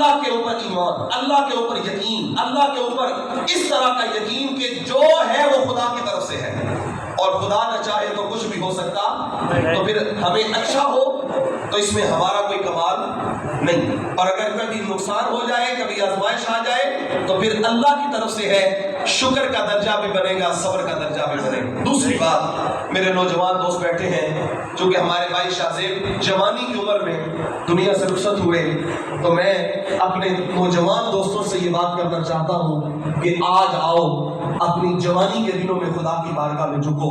اللہ کے اوپر ایمان، اللہ کے اوپر یقین، اللہ کے اوپر اس طرح کا یقین کہ جو ہے وہ خدا کی طرف سے ہے، اور خدا نہ چاہے تو کچھ بھی ہو سکتا، تو پھر ہمیں اچھا ہو تو اس میں ہمارا کوئی کمال نہیں، اور اگر کبھی نقصان ہو جائے، کبھی آزمائش آ جائے تو پھر اللہ کی طرف سے ہے، شکر کا درجہ بھی بنے گا، صبر کا درجہ بھی بنے گا۔ دوسری بات، میرے نوجوان دوست بیٹھے ہیں، چونکہ ہمارے بھائی شاہ زیب جوانی کی عمر میں دنیا سے رخصت ہوئے، تو میں اپنے نوجوان دوستوں سے یہ بات کرنا چاہتا ہوں کہ آج آؤ، اپنی جوانی کے دنوں میں خدا کی بارگاہ میں جھکو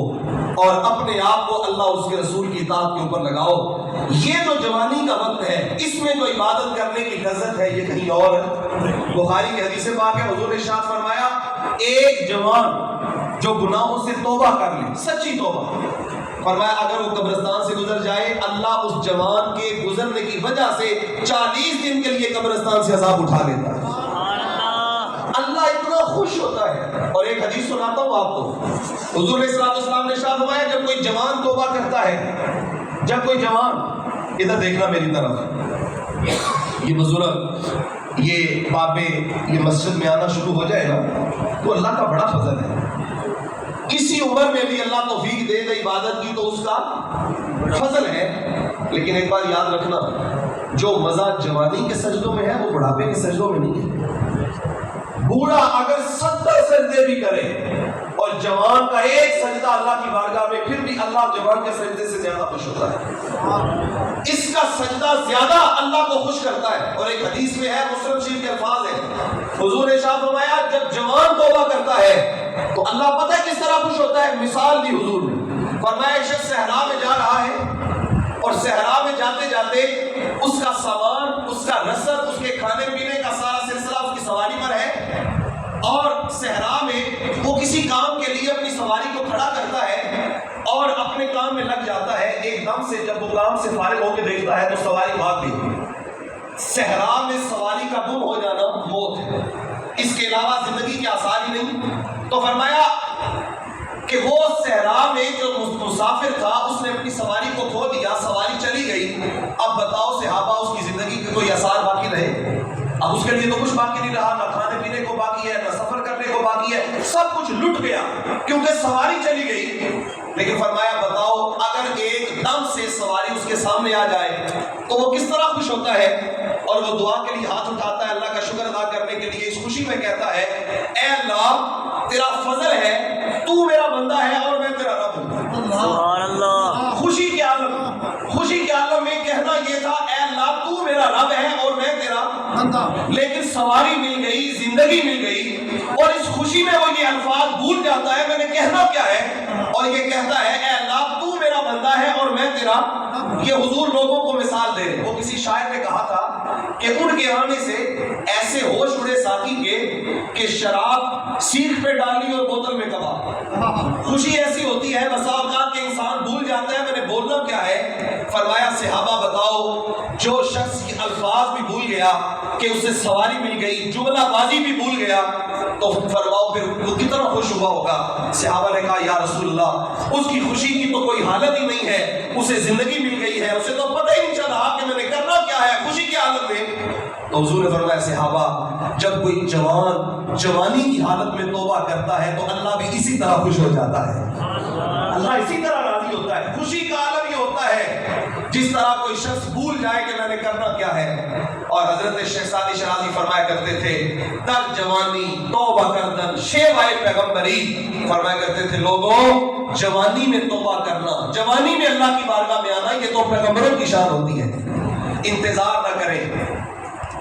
اور اپنے آپ کو اللہ اور اس کے رسول کی اطاعت کے اوپر لگاؤ۔ یہ جو جوانی کا وقت ہے، اس میں جو عبادت کرنے کی لذت ہے یہ کہیں اور ہے۔ بخاری کی حدیث پاک ہے، حضور نے ارشاد فرمایا، ایک جوان جو گناہوں سے توبہ کر لے، سچی توبہ، فرمایا اگر وہ قبرستان سے گزر جائے، اللہ اس جوان کے گزرنے کی وجہ سے 40 دن کے لیے قبرستان سے عذاب اٹھا لیتا ہے۔ اللہ اتنا خوش ہوتا ہے۔ اور ایک حدیث سناتا ہوں آپ کو، حضور علیہ السلام نے ارشاد فرمایا، جب کوئی جوان توبہ کرتا ہے، جب کوئی جوان، ادھر دیکھنا میری طرف، یہ بزرگ، یہ بابے، یہ مسجد میں آنا شروع ہو جائے نا تو اللہ کا بڑا فضل ہے۔ اسی عمر میں بھی اللہ توفیق دے دے عبادت کی تو اس کا فضل ہے، لیکن ایک بات یاد رکھنا، جو مزہ جوانی کے سجدوں میں ہے وہ بڑھاپے کے سجدوں میں نہیں ہے۔ بوڑھا اگر 70 سجدے بھی کرے اور جوان کا ایک سجدہ اللہ کی بارگاہ میں، پھر بھی اللہ جوان کے سجدے سے زیادہ خوش ہوتا ہے، اس کا سجدہ زیادہ اللہ کو خوش کرتا ہے۔ اور ایک حدیث میں ہے، مسلم شریف کے الفاظ ہیں، حضور نے ارشاد فرمایا، جب جوان توبہ کرتا ہے تو اللہ پتہ ہے کس طرح خوش ہوتا ہے؟ مثال دی حضور نے، فرمایا ایک شخص صحرا میں جا رہا ہے اور صحرا میں جاتے جاتے اس کا سامان، اس کا رسد، اس کے کھانے پینے کا سارا سلسلہ اس کی سواری پر ہے، اور صحرا میں وہ کسی کام کے لیے اپنی سواری کو کھڑا کرتا ہے اور اپنے کام میں لگ جاتا ہے۔ ایک دم سے جب وہ کام سے فارغ ہو کے دیکھتا ہے تو سواری بھاگ گئی۔ صحرا میں سواری کا گم ہو جانا موت ہے، اس کے علاوہ زندگی کے آثار ہی نہیں۔ تو فرمایا کہ وہ صحرا میں جو مسافر تھا، اس نے اپنی سواری کو کھو دیا، سواری چلی گئی۔ اب بتاؤ صحابہ، اس کی زندگی کے کوئی آثار باقی رہے؟ اب اس کے لیے تو کچھ باقی نہیں رہا، نہ کھانے پینے کو باقی ہے، نہ سفر کرنے کو باقی ہے، سب کچھ لٹ گیا کیونکہ سواری چلی گئی۔ لیکن فرمایا بتاؤ، اگر ایک دم سے سواری اس کے سامنے آ جائے تو وہ کس طرح خوش ہوتا ہے؟ اور وہ دعا کے لیے ہاتھ اٹھاتا ہے، اللہ کا شکر ادا کرنے کے لیے، اس خوشی میں کہتا ہے، اے اللہ تیرا فضل ہے، تو میرا بندہ ہے اور میں تیرا رب ہوں۔ سبحان اللہ۔ خوشی کے عالم میں کہنا یہ تھا، اے اللہ تو میرا رب ہے اور میں تیرا بندہ۔ لیکن سواری مل گئی، زندگی مل گئی، اور اس خوشی میں وہ یہ الفاظ بھول جاتا ہے، میں نے کہنا کیا ہے، اور یہ کہتا ہے، اے اللہ تو میرا بندہ ہے اور میں تیرا۔ یہ حضور لوگوں کو مثال دے رہے۔ وہ کسی شاعر نے کہا تھا کہ ان کے آنے سے ایسے ہوش اڑے ساقی کے کہ شراب سیخ پہ ڈالی اور بوتل میں کباب۔ خوشی ایسی ہوتی ہے بسا اوقات کہ انسان بھول جاتا ہے میں نے بولنا کیا ہے۔ فرمایا صحابہ بتاؤ، جو شخص الفاظ بھی بھول گیا کہ اسے سواری مل گئی، جملہ بازی بھی بھول گیا، تو فرماؤ پھر وہ کتنا خوش ہوا ہوگا؟ صحابہ نے کہا یا رسول اللہ، اس کی خوشی کی تو کوئی حالت ہی نہیں ہے، اسے زندگی مل گئی ہے، اسے تو پتہ ہی نہیں چل رہا کہ میں نے کرنا کیا ہے خوشی کے عالم میں۔ تو حضور نے فرمایا صحابہ، جب کوئی جوان جوانی کی حالت میں توبہ کرتا ہے تو اللہ بھی اسی طرح خوش ہو جاتا ہے، اللہ اسی طرح راضی ہوتا ہے۔ خوشی کا عالم یہ ہوتا ہے جس طرح کوئی شخص بھول جائے کہ میں نے کرنا کیا ہے۔ اور حضرت شیخ سعدی شرازی فرمایا کرتے تھے، در جوانی توبہ کردن شیوائے پیغمبری، فرمایا کرتے تھے لوگوں جوانی میں توبہ کرنا، جوانی میں اللہ کی بارگاہ میں آنا، یہ تو پیغمبروں کی شان ہوتی ہے۔ انتظار نہ کریں،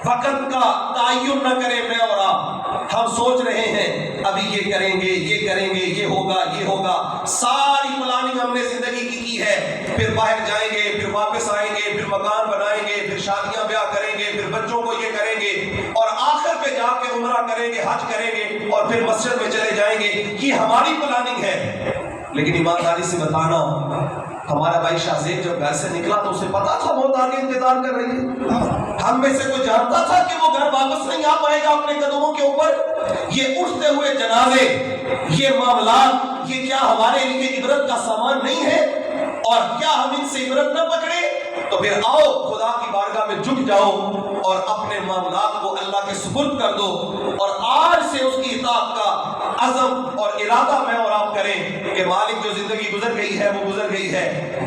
وقت کا تعین نہ کریں میں اور آپ، ہم سوچ رہے ہیں ابھی یہ کریں گے، یہ کریں گے، یہ ہوگا، یہ ہوگا، ساری پلاننگ ہم نے زندگی کی ہے، پھر باہر جائیں گے، پھر واپس آئیں گے، پھر مکان بنائیں گے، پھر شادیاں بیاہ کریں گے، پھر بچوں کو یہ کریں گے، اور آخر پہ جا کے عمرہ کریں گے، حج کریں گے، اور پھر مسجد میں چلے جائیں گے، یہ ہماری پلاننگ ہے۔ لیکن ایمانداری سے بتانا، ہمارا بھائی شاہ زیب جب گھر سے نکلا تو اسے پتا تھا موت آگے انتظار کر رہی ہے۔ ہم میں سے کوئی جانتا تھا کہ وہ گھر واپس نہیں آ پائے گا اپنے قدموں کے اوپر؟ یہ اٹھتے ہوئے جنازے، یہ معاملات، یہ کیا ہمارے لیے عبرت کا سامان نہیں ہے؟ اور کیا ہم ان سے عبرت نہ پکڑے؟ تو پھر آؤ خدا کی بارگاہ میں جھک جاؤ اور اپنے معاملات کو اللہ کے سپرد کر دو، اور آج سے اس کی اطاعت کا عزم اور ارادہ میں اور آپ کریں کہ مالک جو زندگی گزر گئی ہے وہ گزر گئی ہے،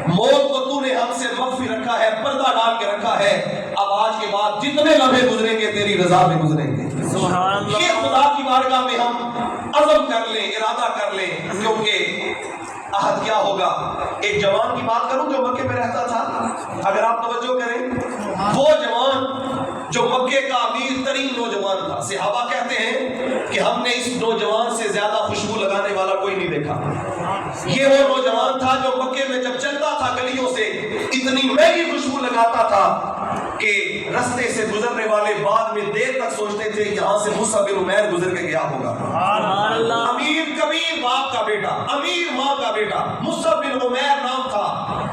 موت کو تو نے ہم سے مخفی رکھا ہے، پردہ ڈال کے رکھا ہے، اب آج کے بعد جتنے لمحے گزریں گے تیری رضا میں گزریں گے۔ یہ خدا کی بارگاہ میں ہم عزم کر لیں، ارادہ کر لیں، کیونکہ عہد کیا ہوگا۔ ایک جوان کی بات کروں جو مکے میں رہتا تھا، اگر آپ توجہ کریں، وہ جوان جو مکے کا امیر ترین نوجوان تھا، صحابہ کہتے ہیں کہ ہم نے اس نوجوان سے زیادہ خوشبو لگانے والا کوئی نہیں دیکھا۔ یہ وہ نوجوان تھا جو مکے میں جب چلتا تھا گلیوں سے اتنی مہنگی خوشبو لگاتا تھا کہ رستے سے گزرنے والے بعد میں دیر تک سوچتے تھے یہاں سے مصعب بن عمیر گزر کے گیا ہوگا۔ امیر کبیر باپ کا بیٹا، امیر ماں کا بیٹا، مصعب بن عمیر نام تھا،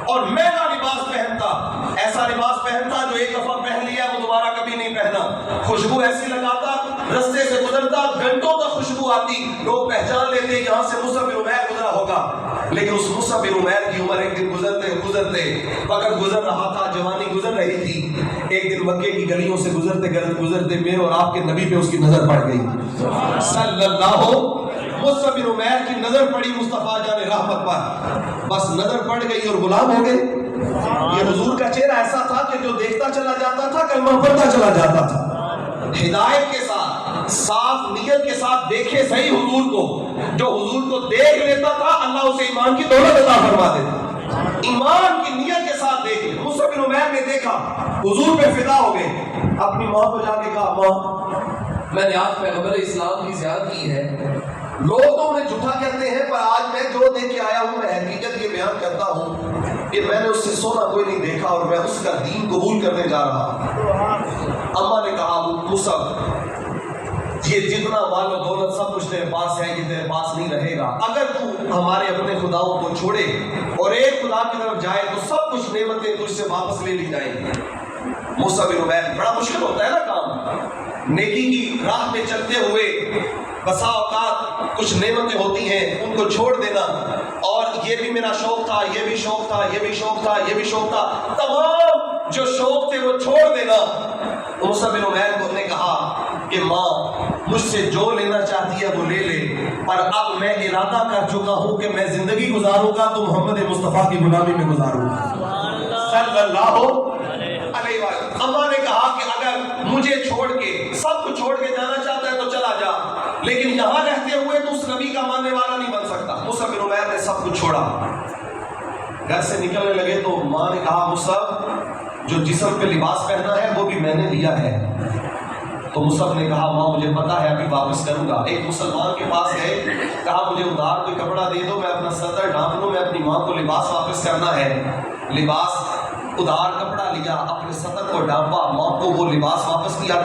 اور مہنگا لباس پہنتا، ایسا لباس پہنتا جو ایک دفعہ پہن لیا وہ دوبارہ کبھی نہیں پہنا، خوشبو ایسی لگاتا، رستے سے گزرتا گھنٹوں تک خوشبو آتی، لوگ پہچان لیتے یہاں سے مصعب بن عمیر گزرا ہوگا۔ لیکن اس مصعب بن عمیر کی عمر ایک دن گزرتے گزرتے وقت گزر رہا تھا، جوانی گزر رہی تھی، ایک دن مکے کی گلیوں سے گزرتے گزرتے میرے اور آپ کے نبی پہ اس کی نظر پڑ گئی صلی اللہ۔ مصعب بن عمیر کی نظر پڑی مصطفیٰ جان رحمت پر، بس نظر پڑ گئی اور غلام ہو گئے۔ یہ حضور کا چہرہ ایسا تھا کہ جو دیکھتا چلا جاتا تھا کلمہ پڑھتا چلا جاتا تھا۔ ہدایت کے ساتھ، صاف نیت کے ساتھ دیکھے صحیح حضور کو، جو حضور کو دیکھ لیتا تھا اللہ اسے ایمان کی دولت عطا فرما دیتا۔ ایمان کی نیت کے ساتھ دیکھ لے۔ مصعب بن عمیر نے دیکھا، حضور پہ فدا ہو گئے، اپنی ماں کو جا کے کہا ماں میں نے آج پیغمبر اسلام کی زیارت کی ہے، لوگ تو انہیں جھوٹا کہتے ہیں پر آج میں جو دیکھ کے آیا ہوں میں حقیقت یہ بیان کرتا ہوں کہ میں نے اس سے سونا کوئی نہیں دیکھا اور میں اس کا دین قبول کرنے جا رہا ہوں۔ اماں نے کہا مصعب یہ جتنا مال و دولت سب کچھ تیرے پاس ہے یہ تیرے پاس نہیں رہے گا، اگر تو ہمارے اپنے خداؤں کو چھوڑے اور ایک خدا کی طرف جائے تو سب کچھ نعمتیں تجھ سے واپس لے لی جائیں گی۔ مصعب بن عمیر، بڑا مشکل ہوتا ہے نا کام، نیکی کی راہ میں چلتے ہوئے بسا اوقات کچھ نعمتیں ہوتی ہیں ان کو چھوڑ دینا، اور یہ بھی میرا شوق تھا، یہ بھی شوق تھا، یہ بھی شوق تھا، یہ بھی شوق تھا، تمام جو شوق تھے وہ چھوڑ دینا۔ مصعب بن عمیر کو نے کہا کہ ماں مجھ سے جو لینا چاہتی ہے وہ لے لے، پر اب میں ارادہ کر چکا ہوں کہ میں زندگی گزاروں گا تو محمد مصطفیٰ کی غلامی میں گزاروں گا صلی اللہ علیہ وسلم۔ اماں نے کہا کہ اگر مجھے چھوڑ کے سب کو چھوڑ کے جانا چاہتا ہے تو چلا جا، لیکن یہاں رہتے ہوئے تو اس نبی کا ماننے والا نہیں بن سکتا۔ مصعب بن عمیر نے سب کچھ چھوڑا، گھر سے نکلنے لگے تو ماں نے کہا مصعب جو جسم پہ لباس پہنا ہے وہ بھی میں نے دیا ہے۔ تو مصعب نے کہا ماں مجھے پتا ہے ابھی واپس کروں گا۔ ایک مسلمان کے پاس گئے، کہا مجھے ادھار کوئی کپڑا دے دو، میں اپنا سطر ڈھانپ لوں، میں اپنی ماں کو لباس واپس کرنا ہے۔ لباس ادھار کپڑا لیا، اپنے سطر کو ڈھانپا، ماں کو وہ لباس واپس کیا۔